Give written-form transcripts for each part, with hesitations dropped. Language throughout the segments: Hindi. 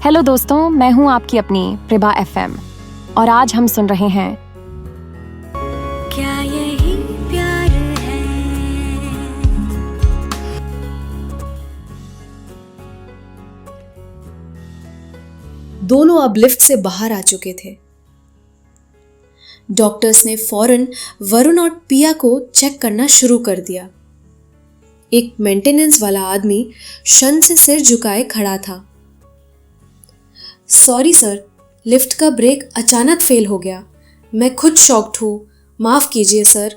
हेलो दोस्तों, मैं हूं आपकी अपनी प्रभा एफएम और आज हम सुन रहे हैं क्या यही प्यार है। दोनों अब लिफ्ट से बाहर आ चुके थे। डॉक्टर्स ने फौरन वरुण और पिया को चेक करना शुरू कर दिया। एक मेंटेनेंस वाला आदमी शन से सिर झुकाए खड़ा था। सॉरी सर, लिफ्ट का ब्रेक अचानक फेल हो गया। मैं खुद शॉक्ड हूँ, माफ कीजिए सर।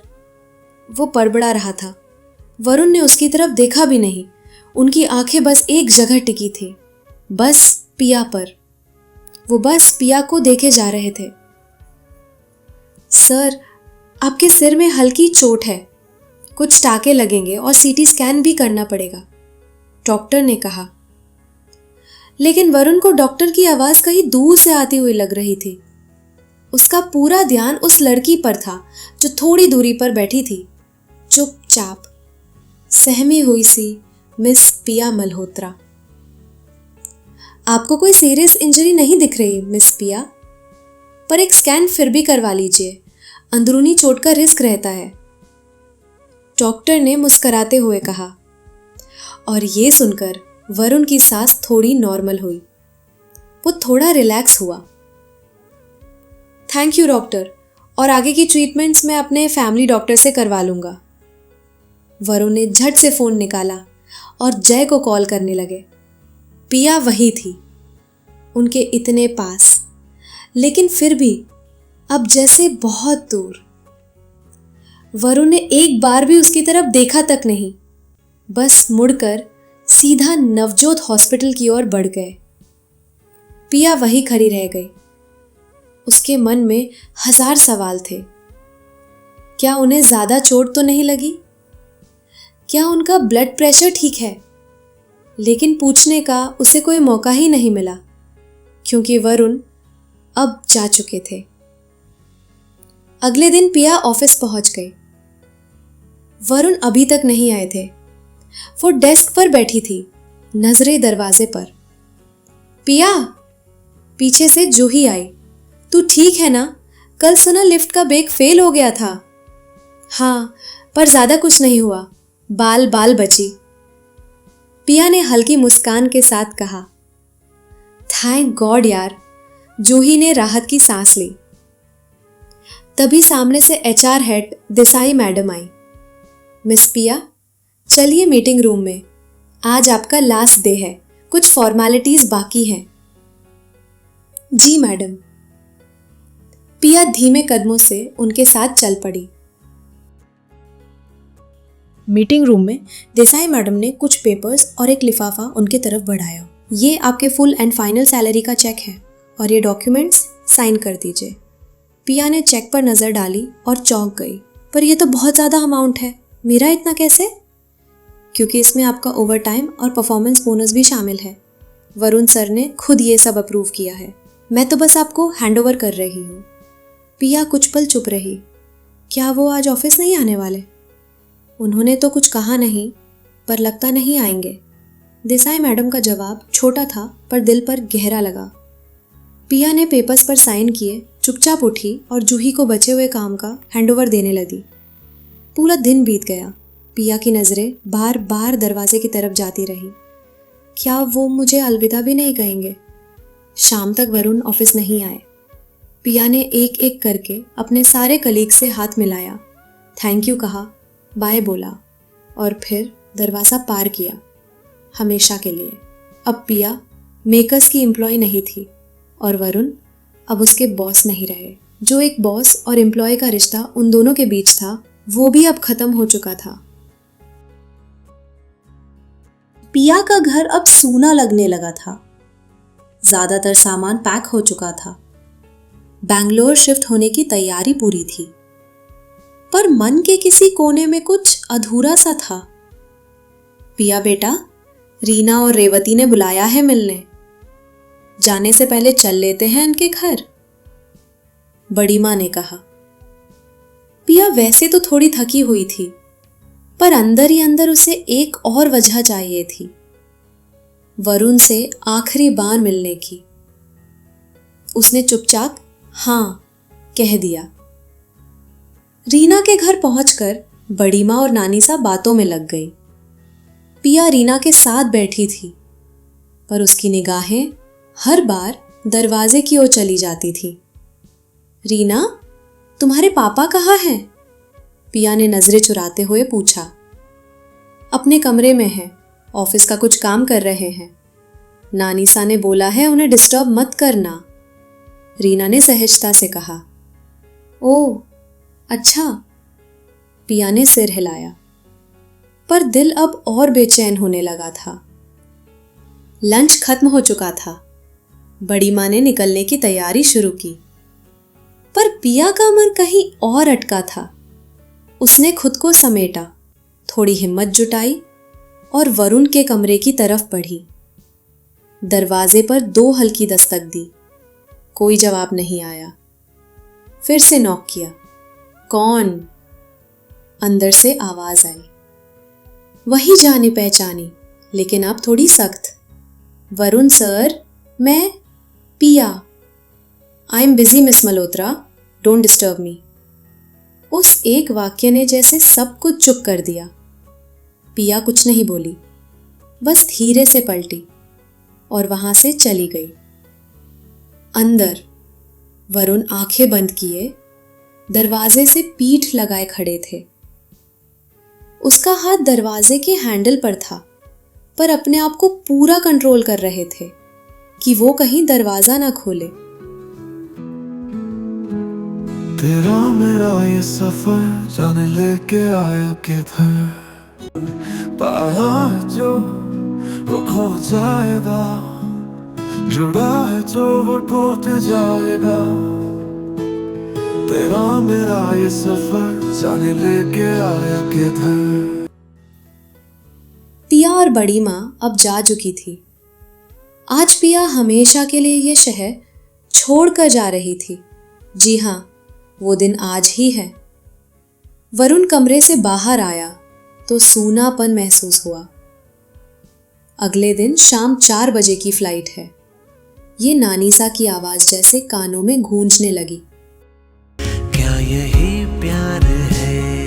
वो बड़बड़ा रहा था। वरुण ने उसकी तरफ देखा भी नहीं। उनकी आंखें बस एक जगह टिकी थी, बस पिया पर। वो बस पिया को देखे जा रहे थे। सर, आपके सिर में हल्की चोट है, कुछ टाके लगेंगे और सीटी स्कैन भी करना पड़ेगा, डॉक्टर ने कहा। लेकिन वरुण को डॉक्टर की आवाज कहीं दूर से आती हुई लग रही थी। उसका पूरा ध्यान उस लड़की पर था जो थोड़ी दूरी पर बैठी थी, चुपचाप, सहमी हुई सी मिस पिया मल्होत्रा। आपको कोई सीरियस इंजरी नहीं दिख रही मिस पिया, पर एक स्कैन फिर भी करवा लीजिए, अंदरूनी चोट का रिस्क रहता है, डॉक्टर ने मुस्कुराते हुए कहा। और ये सुनकर वरुण की सांस थोड़ी नॉर्मल हुई। वो थोड़ा रिलैक्स हुआ। थैंक यू डॉक्टर, और आगे की ट्रीटमेंट्स मैं अपने फैमिली डॉक्टर से करवा लूंगा। वरुण ने झट से फोन निकाला और जय को कॉल करने लगे। पिया वही थी, उनके इतने पास, लेकिन फिर भी अब जैसे बहुत दूर। वरुण ने एक बार भी उसकी तरफ देखा तक नहीं, बस मुड़कर सीधा नवजोत हॉस्पिटल की ओर बढ़ गए। पिया वहीं खड़ी रह गई। उसके मन में 1000 सवाल थे। क्या उन्हें ज्यादा चोट तो नहीं लगी? क्या उनका ब्लड प्रेशर ठीक है? लेकिन पूछने का उसे कोई मौका ही नहीं मिला, क्योंकि वरुण अब जा चुके थे। अगले दिन पिया ऑफिस पहुंच गई। वरुण अभी तक नहीं आए थे। वो डेस्क पर बैठी थी, नजरें दरवाजे पर। पिया, पीछे से जूही आई। तू ठीक है ना? कल सुना लिफ्ट का ब्रेक फेल हो गया था। हाँ, पर ज्यादा कुछ नहीं हुआ, बाल बाल बची, पिया ने हल्की मुस्कान के साथ कहा। थैंक गॉड यार, जूही ने राहत की सांस ली। तभी सामने से एचआर हेड देसाई मैडम आई। मिस पिया, चलिए मीटिंग रूम में, आज आपका लास्ट डे है, कुछ फॉर्मेलिटीज बाकी हैं। जी मैडम। पिया धीमे कदमों से उनके साथ चल पड़ी। मीटिंग रूम में देसाई मैडम ने कुछ पेपर्स और एक लिफाफा उनके तरफ बढ़ाया। ये आपके फुल एंड फाइनल सैलरी का चेक है और ये डॉक्यूमेंट्स साइन कर दीजिए। पिया ने चेक पर नजर डाली और चौंक गई। पर यह तो बहुत ज्यादा अमाउंट है, मेरा इतना कैसे? क्योंकि इसमें आपका ओवर टाइम और परफॉर्मेंस बोनस भी शामिल है। वरुण सर ने खुद ये सब अप्रूव किया है, मैं तो बस आपको हैंडओवर कर रही हूँ। पिया कुछ पल चुप रही। क्या वो आज ऑफिस नहीं आने वाले? उन्होंने तो कुछ कहा नहीं, पर लगता नहीं आएंगे। देसाई मैडम का जवाब छोटा था पर दिल पर गहरा लगा। पिया ने पेपर्स पर साइन किए, चुपचाप उठी और जूही को बचे हुए काम का हैंडओवर देने लगी। पूरा दिन बीत गया। पिया की नजरें बार बार दरवाजे की तरफ जाती रही। क्या वो मुझे अलविदा भी नहीं कहेंगे? शाम तक वरुण ऑफिस नहीं आए। पिया ने एक एक करके अपने सारे कलीग से हाथ मिलाया, थैंक यू कहा, बाय बोला और फिर दरवाज़ा पार किया, हमेशा के लिए। अब पिया मेकर्स की एम्प्लॉय नहीं थी और वरुण अब उसके बॉस नहीं रहे। जो एक बॉस और एम्प्लॉय का रिश्ता उन दोनों के बीच था, वो भी अब खत्म हो चुका था। पिया का घर अब सूना लगने लगा था। ज्यादातर सामान पैक हो चुका था। बैंगलोर शिफ्ट होने की तैयारी पूरी थी, पर मन के किसी कोने में कुछ अधूरा सा था। पिया बेटा, रीना और रेवती ने बुलाया है मिलने, जाने से पहले चल लेते हैं इनके घर, बड़ी माँ ने कहा। पिया वैसे तो थोड़ी थकी हुई थी, पर अंदर ही अंदर उसे एक और वजह चाहिए थी। वरुण से आखिरी बार मिलने की। उसने चुपचाप हाँ कह दिया। रीना के घर पहुंचकर बड़ी माँ और नानी सा बातों में लग गई। पिया रीना के साथ बैठी थी, पर उसकी निगाहें हर बार दरवाजे की ओर चली जाती थी। रीना, तुम्हारे पापा कहाँ हैं? पिया ने नजरें चुराते हुए पूछा। अपने कमरे में हैं, ऑफिस का कुछ काम कर रहे हैं। नानी सा ने बोला है उन्हें डिस्टर्ब मत करना, रीना ने सहजता से कहा। ओह अच्छा, पिया ने सिर हिलाया, पर दिल अब और बेचैन होने लगा था। लंच खत्म हो चुका था। बड़ी माँ ने निकलने की तैयारी शुरू की, पर पिया का मन कहीं और अटका था। उसने खुद को समेटा, थोड़ी हिम्मत जुटाई और वरुण के कमरे की तरफ बढ़ी। दरवाजे पर 2 हल्की दस्तक दी, कोई जवाब नहीं आया। फिर से नॉक किया। कौन? अंदर से आवाज आई, वही जानी पहचानी, लेकिन अब थोड़ी सख्त। वरुण सर, मैं पिया। I am busy miss Malhotra, don't disturb me. उस एक वाक्य ने जैसे सब कुछ चुप कर दिया। पिया कुछ नहीं बोली, बस धीरे से पलटी और वहां से चली गई। अंदर वरुण आंखें बंद किए दरवाजे से पीठ लगाए खड़े थे। उसका हाथ दरवाजे के हैंडल पर था, पर अपने आप को पूरा कंट्रोल कर रहे थे कि वो कहीं दरवाजा ना खोले। तेरा मेरा ये सफर जाने लेके आया किधर, पाया जो वो खो जाएगा, जुड़ा है जो वो टूट जाएगा। तेरा मेरा ये सफर जाने लेके आया किधर। पिया और बड़ी माँ अब जा चुकी थी। आज पिया हमेशा के लिए ये शहर छोड़कर जा रही थी। जी हाँ, वो दिन आज ही है। वरुण कमरे से बाहर आया तो सूनापन महसूस हुआ। अगले दिन शाम 4 बजे की फ्लाइट है। ये नानीसा की आवाज जैसे कानों में गूंजने लगी।